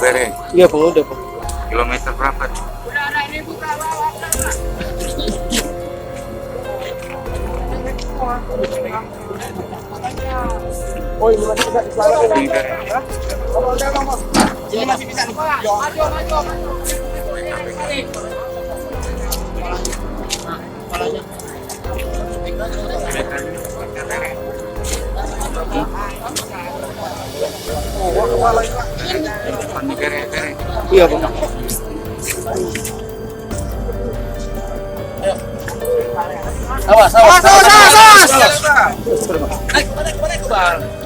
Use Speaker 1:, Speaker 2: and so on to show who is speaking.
Speaker 1: Bere.
Speaker 2: Iya Bang, udah Bang.
Speaker 1: Kilometer berapa?
Speaker 2: Oh ini masih bisa
Speaker 1: Ini Bere.
Speaker 2: ini masih bisa nih.
Speaker 1: Depan di Bere, Bere.
Speaker 2: Iya Bang.
Speaker 3: Awas, awas, awas, awas.
Speaker 2: Naik, bang.